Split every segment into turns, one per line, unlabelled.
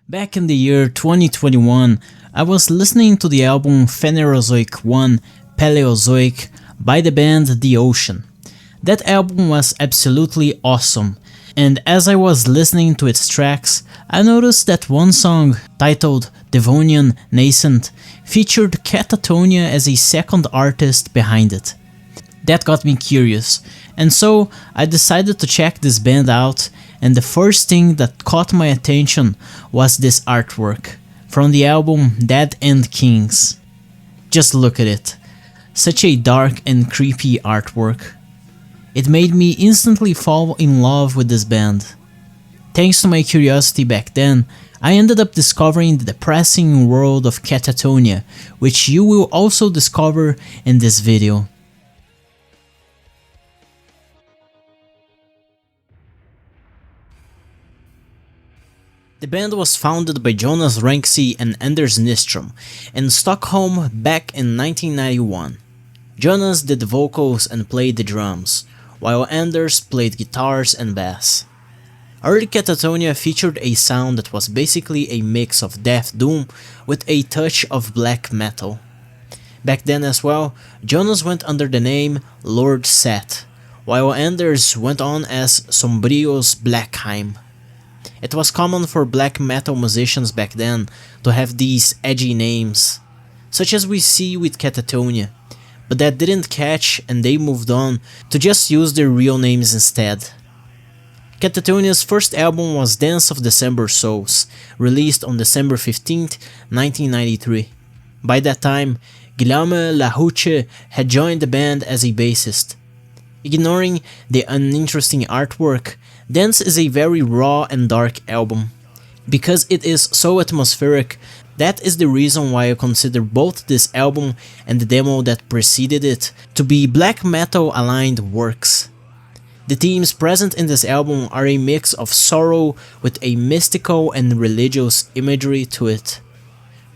Back in the year 2021, I was listening to the album Phanerozoic 1 Paleozoic by the band The Ocean. That album was absolutely awesome, and as I was listening to its tracks, I noticed that one song, titled Devonian Nascent, featured Katatonia as a second artist behind it. That got me curious, and so I decided to check this band out, and the first thing that caught my attention was this artwork from the album Dead End Kings. Just look at it. Such a dark and creepy artwork. It made me instantly fall in love with this band. Thanks to my curiosity back then, I ended up discovering the Depressing World of Katatonia, which you will also discover in this video. The band was founded by Jonas Renksy and Anders Nystrom in Stockholm back in 1991. Jonas did the vocals and played the drums, while Anders played guitars and bass. Early Katatonia featured a sound that was basically a mix of death doom with a touch of black metal. Back then as well, Jonas went under the name Lord Set, while Anders went on as Sombrios Blackheim. It was common for black metal musicians back then to have these edgy names, such as we see with Katatonia, but that didn't catch and they moved on to just use their real names instead. Katatonia's first album was Dance of December Souls, released on December 15th, 1993. By that time, Guillaume Lahuche had joined the band as a bassist. Ignoring the uninteresting artwork, Dance is a very raw and dark album. Because it is so atmospheric, that is the reason why I consider both this album and the demo that preceded it to be black metal aligned works. The themes present in this album are a mix of sorrow with a mystical and religious imagery to it.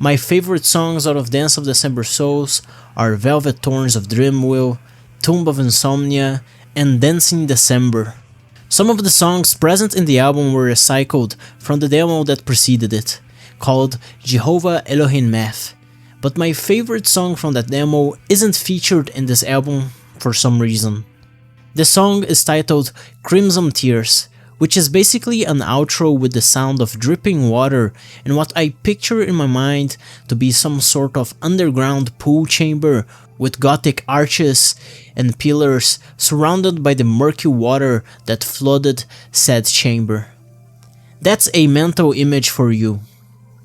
My favorite songs out of Dance of December Souls are Velvet Thorns of Dreamwheel, Tomb of Insomnia, and Dancing December. Some of the songs present in the album were recycled from the demo that preceded it, called Jehovah Elohim Meth, but my favorite song from that demo isn't featured in this album for some reason. The song is titled Crimson Tears, which is basically an outro with the sound of dripping water and what I picture in my mind to be some sort of underground pool chamber with gothic arches and pillars surrounded by the murky water that flooded said chamber. That's a mental image for you.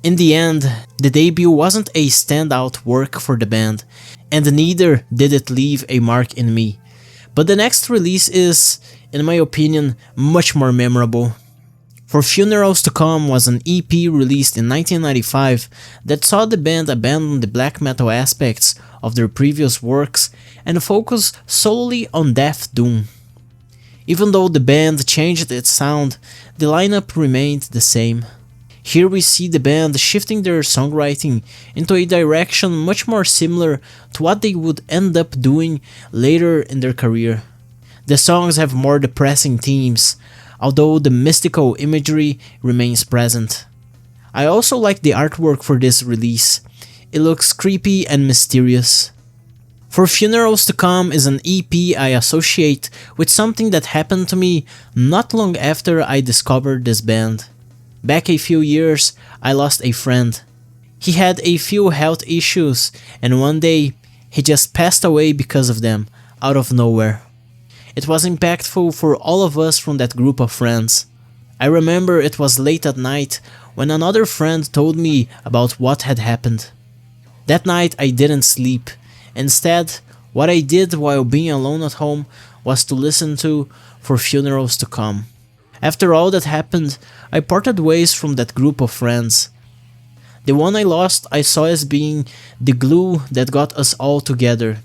In the end, the debut wasn't a standout work for the band, and neither did it leave a mark in me. But the next release is, in my opinion, much more memorable. For Funerals to Come was an EP released in 1995 that saw the band abandon the black metal aspects of their previous works and focus solely on death doom. Even though the band changed its sound, the lineup remained the same. Here we see the band shifting their songwriting into a direction much more similar to what they would end up doing later in their career. The songs have more depressing themes, although the mystical imagery remains present. I also like the artwork for this release. It looks creepy and mysterious. For Funerals to Come is an EP I associate with something that happened to me not long after I discovered this band. Back a few years, I lost a friend. He had a few health issues, and one day, he just passed away because of them, out of nowhere. It was impactful for all of us from that group of friends. I remember it was late at night when another friend told me about what had happened. That night I didn't sleep. Instead, what I did while being alone at home was to listen to For Funerals to Come. After all that happened, I parted ways from that group of friends. The one I lost I saw as being the glue that got us all together,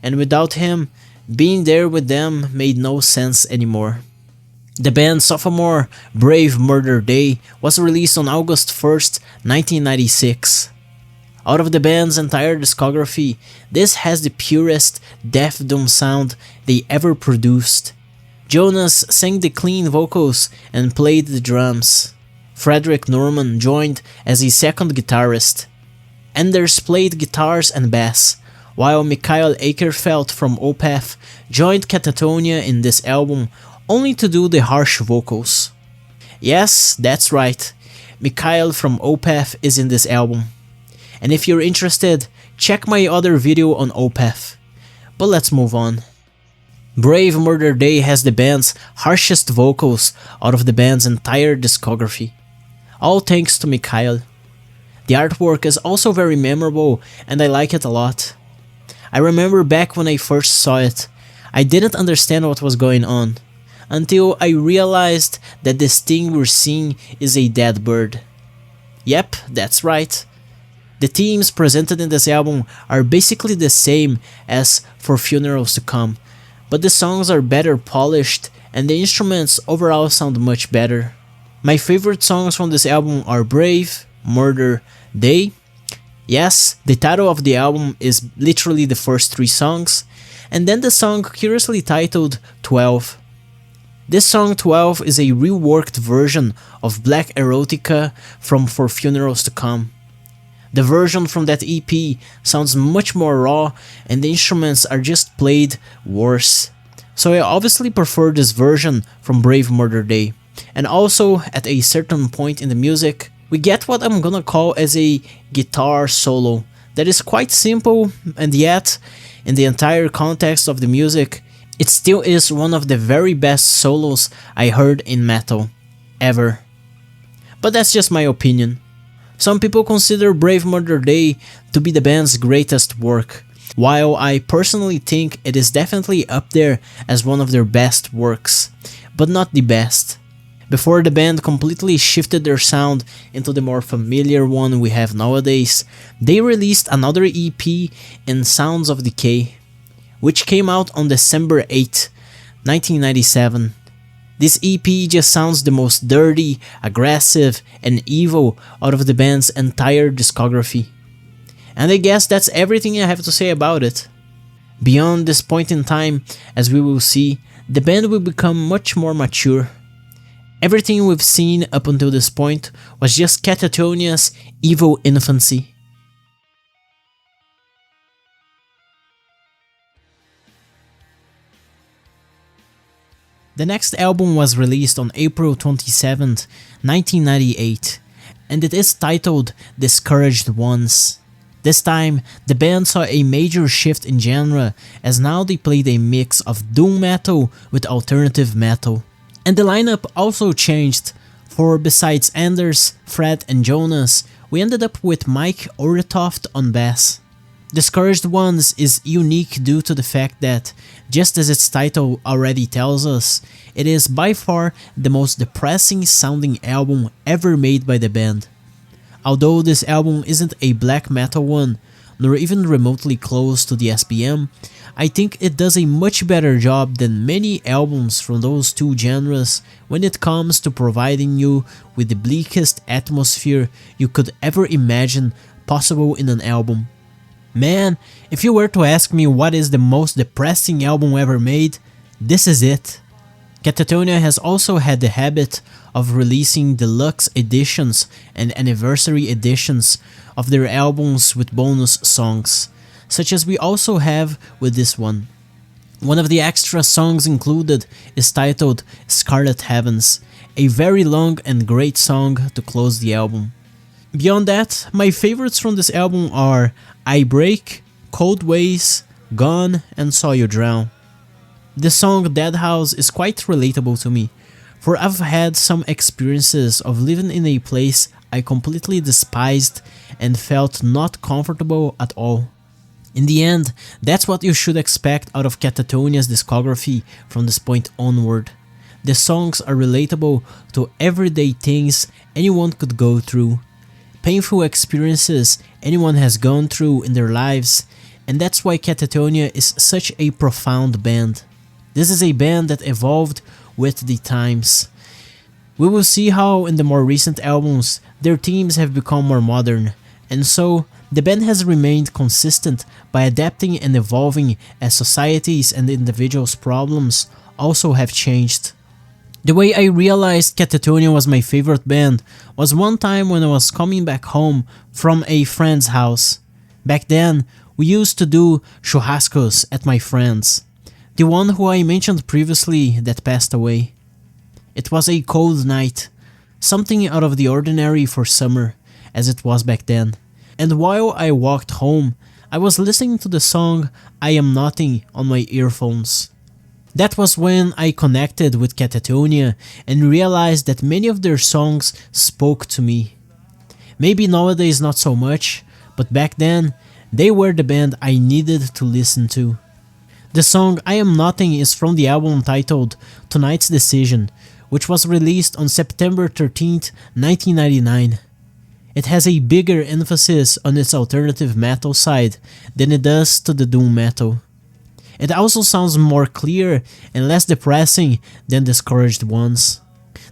and without him, being there with them made no sense anymore. The band's sophomore Brave Murder Day was released on August 1st, 1996. Out of the band's entire discography, this has the purest death doom sound they ever produced. Jonas sang the clean vocals and played the drums. Frederick Norman joined as a second guitarist. Anders played guitars and bass, while Mikael Akerfeldt from Opeth joined Katatonia in this album only to do the harsh vocals. Yes, that's right, Mikael from Opeth is in this album. And if you're interested, check my other video on Opeth. But let's move on. Brave Murder Day has the band's harshest vocals out of the band's entire discography. All thanks to Mikael. The artwork is also very memorable and I like it a lot. I remember back when I first saw it, I didn't understand what was going on, until I realized that this thing we're seeing is a dead bird. Yep, that's right. The themes presented in this album are basically the same as For Funerals to Come, but the songs are better polished and the instruments overall sound much better. My favorite songs from this album are Brave, Murder, Day. Yes, the title of the album is literally the first 3 songs, and then the song curiously titled 12. This song 12 is a reworked version of Black Erotica from For Funerals to Come. The version from that EP sounds much more raw and the instruments are just played worse. So I obviously prefer this version from Brave Murder Day. And also, at a certain point in the music, we get what I'm gonna call as a guitar solo that is quite simple, and yet, in the entire context of the music, it still is one of the very best solos I heard in metal, ever. But that's just my opinion. Some people consider Brave Murder Day to be the band's greatest work, while I personally think it is definitely up there as one of their best works, but not the best. Before the band completely shifted their sound into the more familiar one we have nowadays, they released another EP in Sounds of Decay, which came out on December 8, 1997. This EP just sounds the most dirty, aggressive, and evil out of the band's entire discography. And I guess that's everything I have to say about it. Beyond this point in time, as we will see, the band will become much more mature. Everything we've seen up until this point was just Katatonia's evil infancy. The next album was released on April 27, 1998, and it is titled Discouraged Ones. This time, the band saw a major shift in genre, as now they played a mix of doom metal with alternative metal. And the lineup also changed, for besides Anders, Fred and Jonas, we ended up with Mike Oretoft on bass. Discouraged Ones is unique due to the fact that, just as its title already tells us, it is by far the most depressing sounding album ever made by the band. Although this album isn't a black metal one, nor even remotely close to the SPM, I think it does a much better job than many albums from those two genres when it comes to providing you with the bleakest atmosphere you could ever imagine possible in an album. Man, if you were to ask me what is the most depressing album ever made, this is it. Katatonia has also had the habit of releasing deluxe editions and anniversary editions of their albums with bonus songs, such as we also have with this one. One of the extra songs included is titled Scarlet Heavens, a very long and great song to close the album. Beyond that, my favorites from this album are I Break, Cold Ways, Gone, and Saw You Drown. The song Dead House is quite relatable to me, for I've had some experiences of living in a place I completely despised and felt not comfortable at all. In the end, that's what you should expect out of Katatonia's discography from this point onward. The songs are relatable to everyday things anyone could go through, painful experiences anyone has gone through in their lives, and that's why Katatonia is such a profound band. This is a band that evolved with the times. We will see how in the more recent albums their themes have become more modern, and so the band has remained consistent by adapting and evolving as societies and individuals' problems also have changed. The way I realized Katatonia was my favorite band was one time when I was coming back home from a friend's house. Back then, we used to do churrascos at my friend's, the one who I mentioned previously that passed away. It was a cold night, something out of the ordinary for summer, as it was back then, and while I walked home, I was listening to the song I Am Nothing on my earphones. That was when I connected with Katatonia and realized that many of their songs spoke to me. Maybe nowadays not so much, but back then, they were the band I needed to listen to. The song I Am Nothing is from the album titled Tonight's Decision, which was released on September 13th, 1999. It has a bigger emphasis on its alternative metal side than it does to the doom metal. It also sounds more clear and less depressing than Discouraged Ones.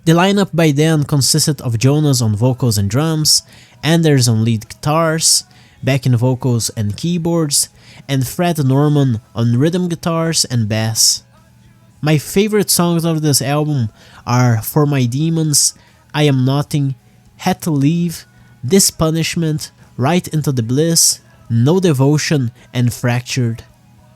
The lineup by then consisted of Jonas on vocals and drums, Anders on lead guitars, backing vocals and keyboards, and Fred Norman on rhythm guitars and bass. My favorite songs of this album are For My Demons, I Am Nothing, Had to Leave, This Punishment, Right Into the Bliss, No Devotion, and Fractured.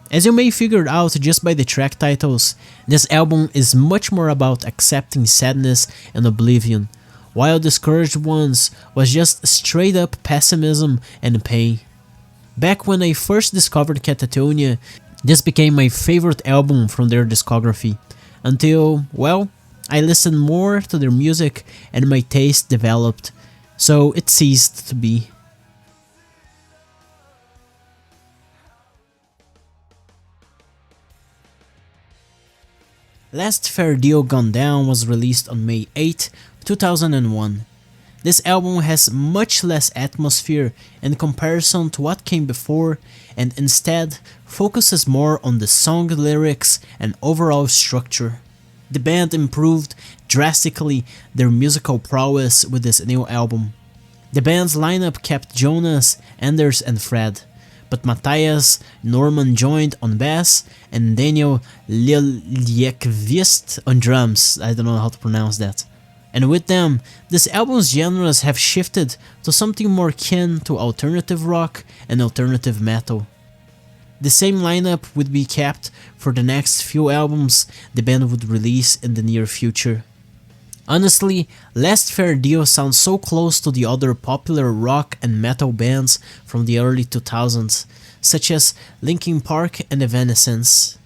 As you may figure out just by the track titles, this album is much more about accepting sadness and oblivion, while Discouraged Ones was just straight up pessimism and pain. Back when I first discovered Katatonia, this became my favorite album from their discography, until, well, I listened more to their music and my taste developed, so it ceased to be. Last Fair Deal Gone Down was released on May 8, 2001. This album has much less atmosphere in comparison to what came before and instead focuses more on the song lyrics and overall structure. The band improved drastically their musical prowess with this new album. The band's lineup kept Jonas, Anders and Fred, but Matthias Norman joined on bass and Daniel Liljeqvist on drums. I don't know how to pronounce that. And with them, this album's genres have shifted to something more kin to alternative rock and alternative metal. The same lineup would be kept for the next few albums the band would release in the near future. Honestly, Last Fair Deal sounds so close to the other popular rock and metal bands from the early 2000s, such as Linkin Park and Evanescence.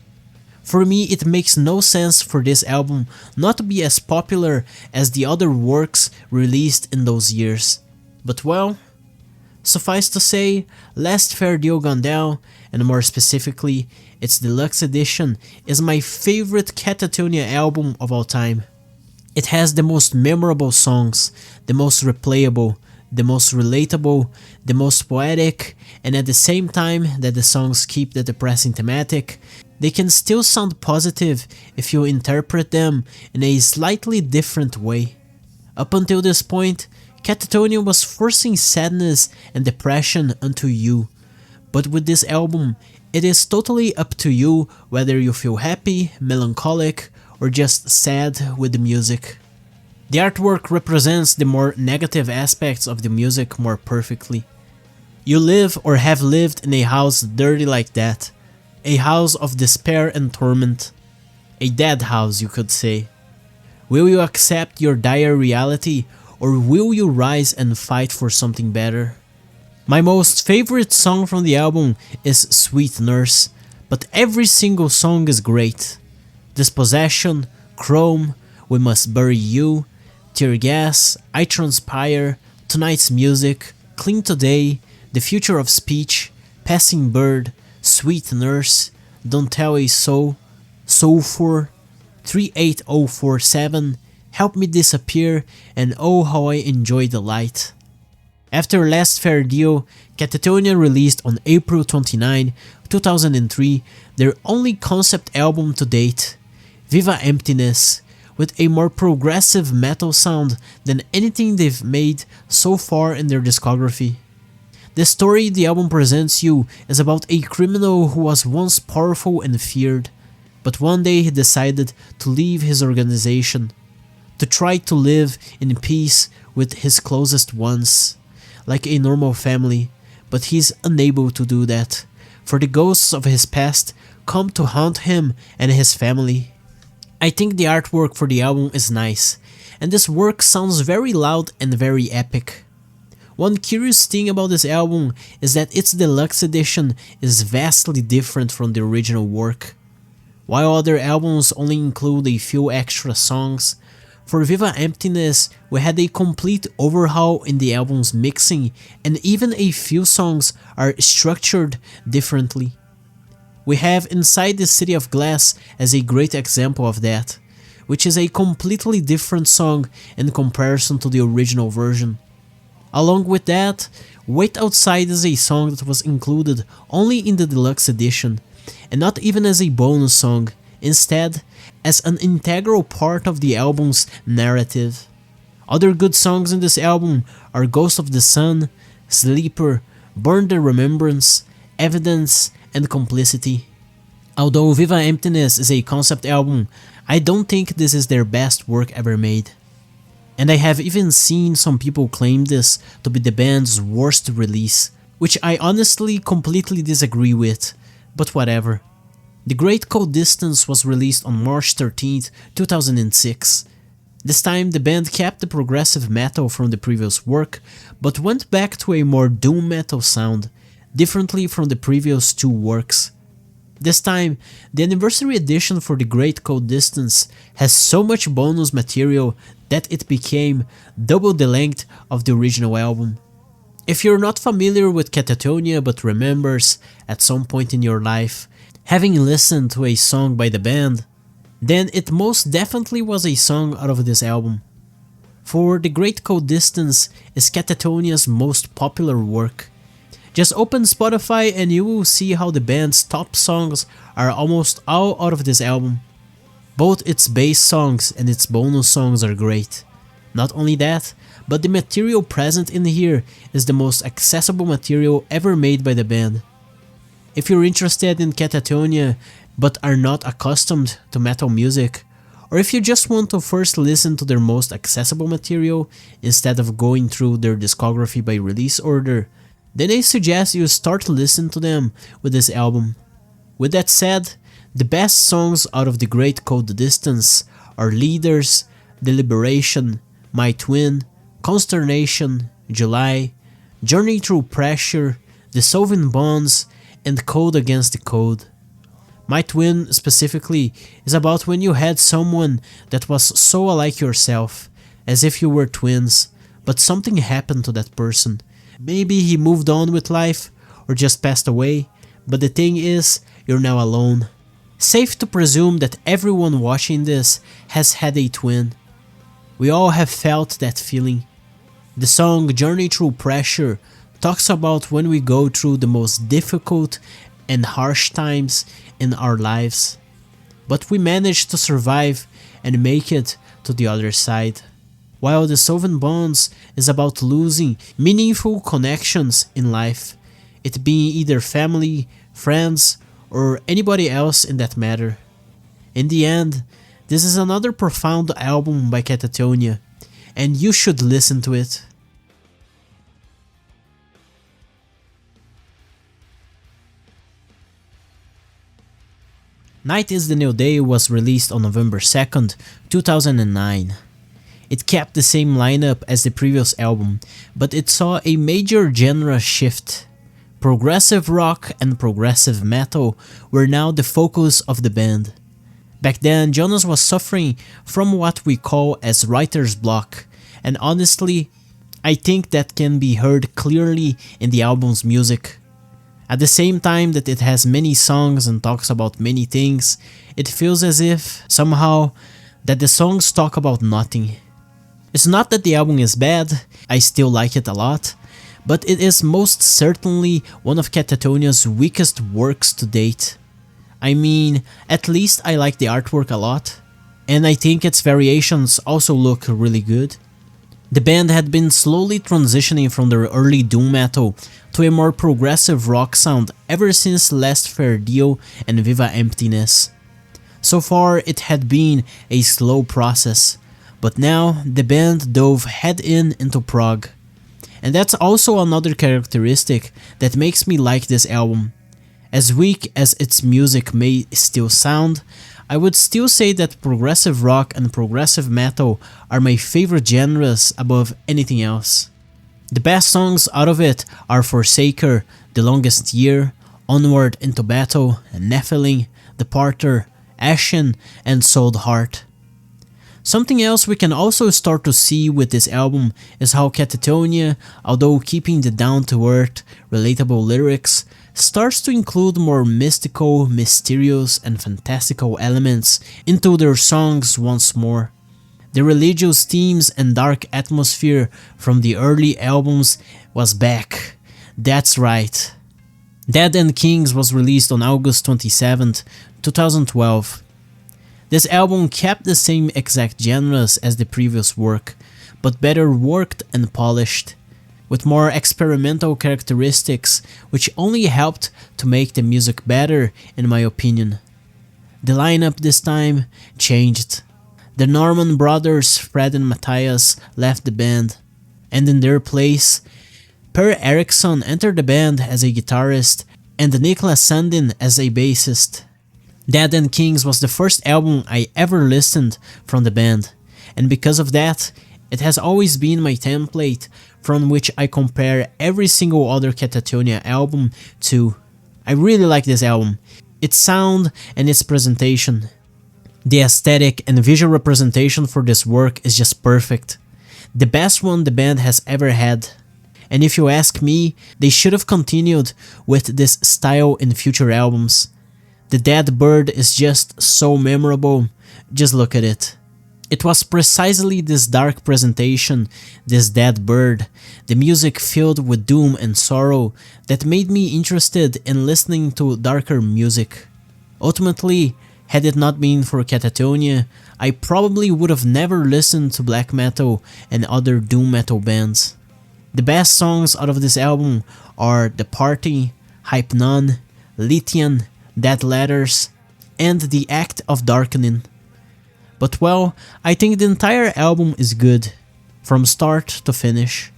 For me, it makes no sense for this album not to be as popular as the other works released in those years. But well, suffice to say, Last Fair Deal Gone Down, and more specifically, its deluxe edition, is my favorite Katatonia album of all time. It has the most memorable songs, the most replayable, the most relatable, the most poetic, and at the same time that the songs keep the depressing thematic, they can still sound positive if you interpret them in a slightly different way. Up until this point, Katatonia was forcing sadness and depression onto you, but with this album, it is totally up to you whether you feel happy, melancholic, or just sad with the music. The artwork represents the more negative aspects of the music more perfectly. You live or have lived in a house dirty like that, a house of despair and torment, a dead house you could say. Will you accept your dire reality, or will you rise and fight for something better? My most favorite song from the album is Sweet Nurse, but every single song is great. Dispossession, Chrome, We Must Bury You, Tear Gas, I Transpire, Tonight's Music, Clean Today, The Future of Speech, Passing Bird, Sweet Nurse, Don't Tell a Soul, Sulfur, 38047, Help Me Disappear, and Oh How I Enjoy the Light. After Last Fair Deal, Katatonia released on April 29, 2003, their only concept album to date, Viva Emptiness, with a more progressive metal sound than anything they've made so far in their discography. The story the album presents you is about a criminal who was once powerful and feared, but one day he decided to leave his organization, to try to live in peace with his closest ones, like a normal family, but he's unable to do that, for the ghosts of his past come to haunt him and his family. I think the artwork for the album is nice, and this work sounds very loud and very epic. One curious thing about this album is that its deluxe edition is vastly different from the original work. While other albums only include a few extra songs, for Viva Emptiness we had a complete overhaul in the album's mixing, and even a few songs are structured differently. We have Inside the City of Glass as a great example of that, which is a completely different song in comparison to the original version. Along with that, Wait Outside is a song that was included only in the deluxe edition, and not even as a bonus song, instead as an integral part of the album's narrative. Other good songs in this album are Ghost of the Sun, Sleeper, Burn the Remembrance, Evidence, and Complicity. Although Viva Emptiness is a concept album, I don't think this is their best work ever made. And I have even seen some people claim this to be the band's worst release, which I honestly completely disagree with, but whatever. The Great Cold Distance was released on March 13th, 2006. This time the band kept the progressive metal from the previous work, but went back to a more doom metal sound, differently from the previous two works. This time, the anniversary edition for The Great Cold Distance has so much bonus material that it became double the length of the original album. If you're not familiar with Katatonia but remembers, at some point in your life, having listened to a song by the band, then it most definitely was a song out of this album. For The Great Cold Distance is Katatonia's most popular work. Just open Spotify and you will see how the band's top songs are almost all out of this album. Both its bass songs and its bonus songs are great. Not only that, but the material present in here is the most accessible material ever made by the band. If you're interested in Katatonia but are not accustomed to metal music, or if you just want to first listen to their most accessible material instead of going through their discography by release order, then I suggest you start listening to them with this album. With that said, the best songs out of The Great Cold Distance are Leaders, Deliberation, My Twin, Consternation, July, Journey Through Pressure, Dissolving Bonds, and Code Against the Code. My Twin specifically is about when you had someone that was so alike yourself, as if you were twins, but something happened to that person. Maybe he moved on with life, or just passed away, but the thing is, you're now alone. Safe to presume that everyone watching this has had a twin. We all have felt that feeling. The song Journey Through Pressure talks about when we go through the most difficult and harsh times in our lives, but we manage to survive and make it to the other side. While Dissolving Bonds is about losing meaningful connections in life, it being either family, friends, or anybody else in that matter. In the end, this is another profound album by Katatonia, and you should listen to it. Night is the New Day was released on November 2nd, 2009. It kept the same lineup as the previous album, but it saw a major genre shift. Progressive rock and progressive metal were now the focus of the band. Back then, Jonas was suffering from what we call as writer's block, and honestly, I think that can be heard clearly in the album's music. At the same time that it has many songs and talks about many things, it feels as if, somehow, that the songs talk about nothing. It's not that the album is bad, I still like it a lot, but it is most certainly one of Katatonia's weakest works to date. I mean, at least I like the artwork a lot, and I think its variations also look really good. The band had been slowly transitioning from their early doom metal to a more progressive rock sound ever since Last Fair Deal and Viva Emptiness. So far it had been a slow process, but now the band dove head into prog. And that's also another characteristic that makes me like this album. As weak as its music may still sound, I would still say that progressive rock and progressive metal are my favorite genres above anything else. The best songs out of it are Forsaker, The Longest Year, Onward into Battle, Nephilim, Departer, Ashen, and Sold Heart. Something else we can also start to see with this album is how Katatonia, although keeping the down-to-earth, relatable lyrics, starts to include more mystical, mysterious, and fantastical elements into their songs once more. The religious themes and dark atmosphere from the early albums was back. That's right. Dead and Kings was released on August 27th, 2012. This album kept the same exact genres as the previous work, but better worked and polished, with more experimental characteristics which only helped to make the music better in my opinion. The lineup this time changed. The Norman brothers Fred and Matthias left the band, and in their place, Per Eriksson entered the band as a guitarist and Niklas Sandin as a bassist. Dead and Kings was the first album I ever listened from the band, and because of that, it has always been my template from which I compare every single other Katatonia album to. I really like this album, its sound and its presentation. The aesthetic and visual representation for this work is just perfect. The best one the band has ever had. And if you ask me, they should have continued with this style in future albums. The Dead Bird is just so memorable, just look at it. It was precisely this dark presentation, this Dead Bird, the music filled with doom and sorrow, that made me interested in listening to darker music. Ultimately, had it not been for Katatonia, I probably would have never listened to black metal and other doom metal bands. The best songs out of this album are The Party, Hype None, Lithian, Dead Letters, and The Act of Darkening. But well, I think the entire album is good, from start to finish.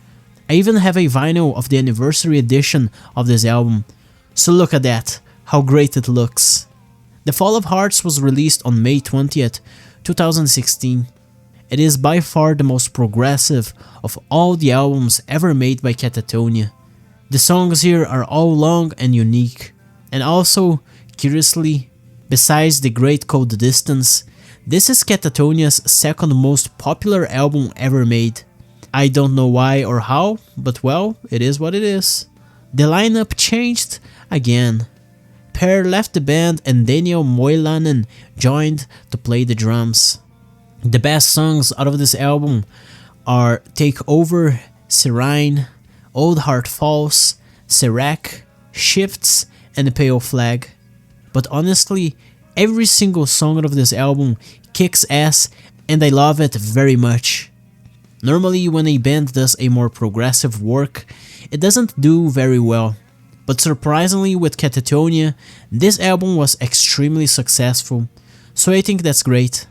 I even have a vinyl of the anniversary edition of this album, so look at that, how great it looks. The Fall of Hearts was released on May 20th, 2016. It is by far the most progressive of all the albums ever made by Katatonia. The songs here are all long and unique, and also, curiously, besides The Great Cold Distance, this is Katatonia's second most popular album ever made. I don't know why or how, but well, it is what it is. The lineup changed again. Per left the band and Daniel Moilanen joined to play the drums. The best songs out of this album are Take Over, Serene, Old Heart Falls, Serac, Shifts, and Pale Flag. But honestly, every single song out of this album kicks ass and I love it very much. Normally when a band does a more progressive work, it doesn't do very well. But surprisingly with Katatonia, this album was extremely successful, so I think that's great.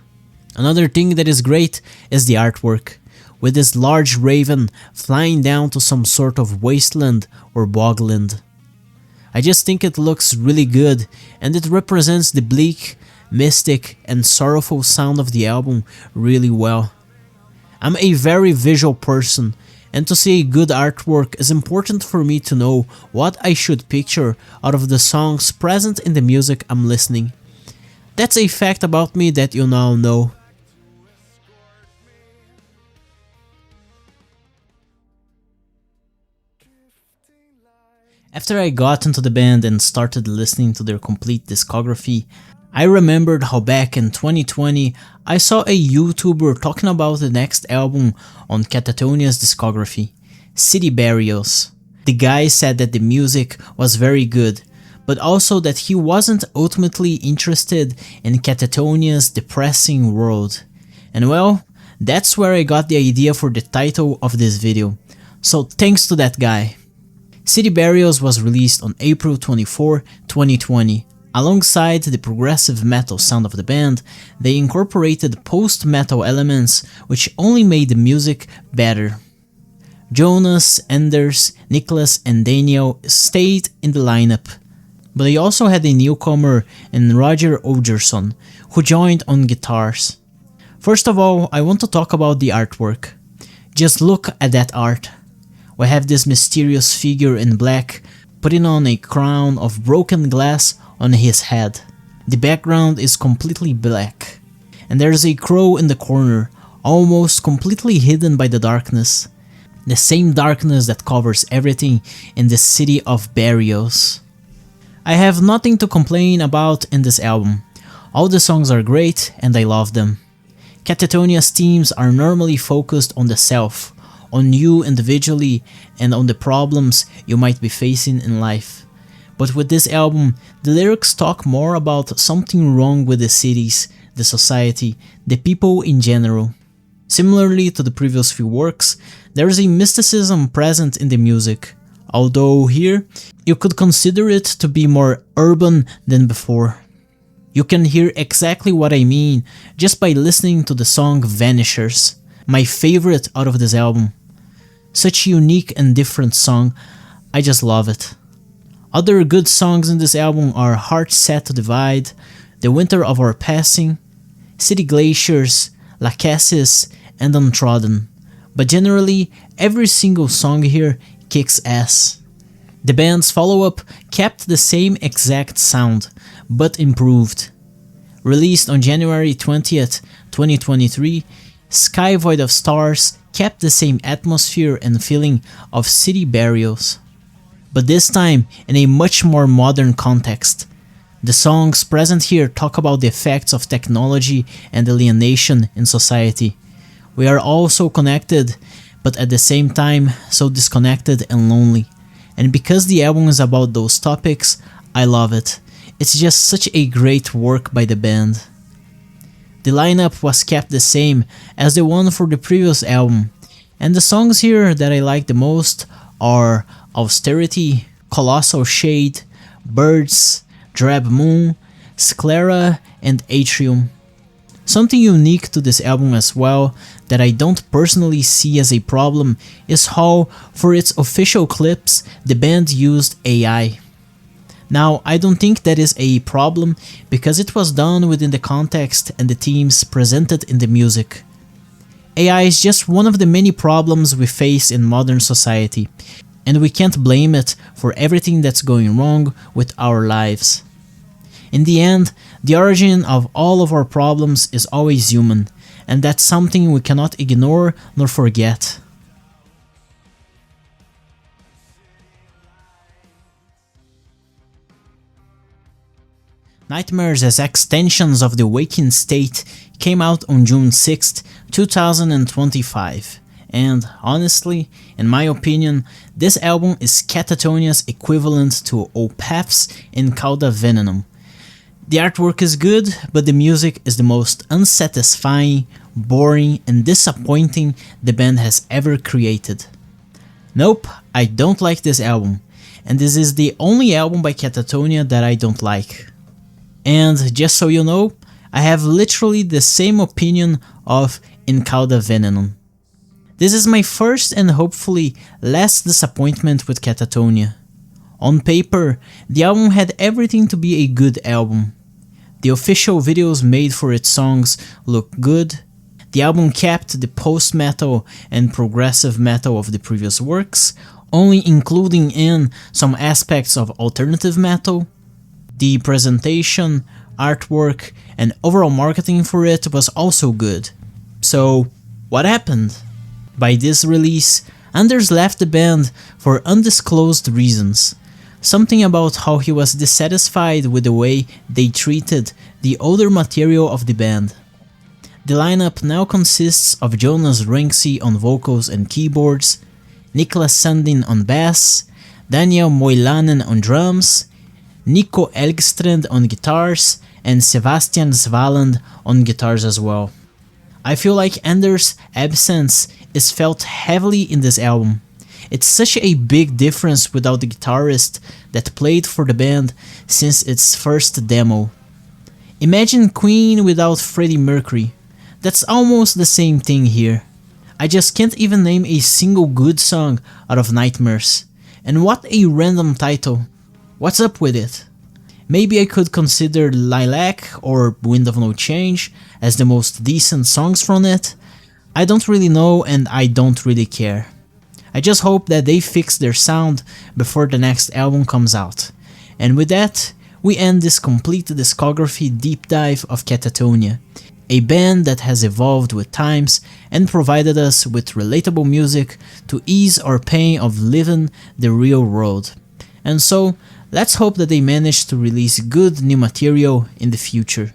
Another thing that is great is the artwork, with this large raven flying down to some sort of wasteland or bogland. I just think it looks really good and it represents the bleak, mystic and sorrowful sound of the album really well. I'm a very visual person, and to see good artwork is important for me to know what I should picture out of the songs present in the music I'm listening. That's a fact about me that you now know. After I got into the band and started listening to their complete discography, I remembered how back in 2020 I saw a YouTuber talking about the next album on Katatonia's discography, City Burials. The guy said that the music was very good, but also that he wasn't ultimately interested in Katatonia's Depressing World. And well, that's where I got the idea for the title of this video, so thanks to that guy. City Burials was released on April 24, 2020. Alongside the progressive metal sound of the band, they incorporated post-metal elements which only made the music better. Jonas, Anders, Niklas and Daniel stayed in the lineup, but they also had a newcomer in Roger Ogerson, who joined on guitars. First of all, I want to talk about the artwork. Just look at that art. We have this mysterious figure in black, putting on a crown of broken glass on his head. The background is completely black, and there's a crow in the corner, almost completely hidden by the darkness. The same darkness that covers everything in the city of burials. I have nothing to complain about in this album. All the songs are great and I love them. Katatonia's themes are normally focused on the self, on you individually, and on the problems you might be facing in life. But with this album, the lyrics talk more about something wrong with the cities, the society, the people in general. Similarly to the previous few works, there is a mysticism present in the music, although here you could consider it to be more urban than before. You can hear exactly what I mean just by listening to the song Vanishers, my favorite out of this album. Such a unique and different song, I just love it. Other good songs in this album are Heart Set to Divide, The Winter of Our Passing, City Glaciers, La Cassis, and Untrodden, but generally every single song here kicks ass. The band's follow-up kept the same exact sound, but improved. Released on January 20th, 2023, Sky Void of Stars kept the same atmosphere and feeling of city burials, but this time in a much more modern context. The songs present here talk about the effects of technology and alienation in society. We are all so connected, but at the same time so disconnected and lonely. And because the album is about those topics, I love it. It's just such a great work by the band. The lineup was kept the same as the one for the previous album, and the songs here that I like the most are Austerity, Colossal Shade, Birds, Drab Moon, Sclera, and Atrium. Something unique to this album as well that I don't personally see as a problem is how, for its official clips, the band used AI. Now, I don't think that is a problem because it was done within the context and the themes presented in the music. AI is just one of the many problems we face in modern society, and we can't blame it for everything that's going wrong with our lives. In the end, the origin of all of our problems is always human, and that's something we cannot ignore nor forget. Nightmares as Extensions of the Waking State came out on June 6th, 2025, and honestly, in my opinion, this album is Katatonia's equivalent to Opeth's In Cauda Venenum. The artwork is good, but the music is the most unsatisfying, boring, and disappointing the band has ever created. Nope, I don't like this album, and this is the only album by Katatonia that I don't like. And just so you know, I have literally the same opinion of In Cauda Venenum. This is my first and hopefully last disappointment with Katatonia. On paper, the album had everything to be a good album. The official videos made for its songs look good. The album kept the post-metal and progressive metal of the previous works, only including in some aspects of alternative metal. The presentation, artwork, and overall marketing for it was also good. So, what happened? By this release, Anders left the band for undisclosed reasons. Something about how he was dissatisfied with the way they treated the older material of the band. The lineup now consists of Jonas Renckse on vocals and keyboards, Niklas Sandin on bass, Daniel Moilanen on drums, Nico Elgstrand on guitars, and Sebastian Svaland on guitars as well. I feel like Anders' absence is felt heavily in this album. It's such a big difference without the guitarist that played for the band since its first demo. Imagine Queen without Freddie Mercury. That's almost the same thing here. I just can't even name a single good song out of Nightmares. And what a random title. What's up with it? Maybe I could consider Lilac or Wind of No Change as the most decent songs from it. I don't really know and I don't really care. I just hope that they fix their sound before the next album comes out. And with that, we end this complete discography deep dive of Katatonia, a band that has evolved with times and provided us with relatable music to ease our pain of living the real world. And so, let's hope that they manage to release good new material in the future.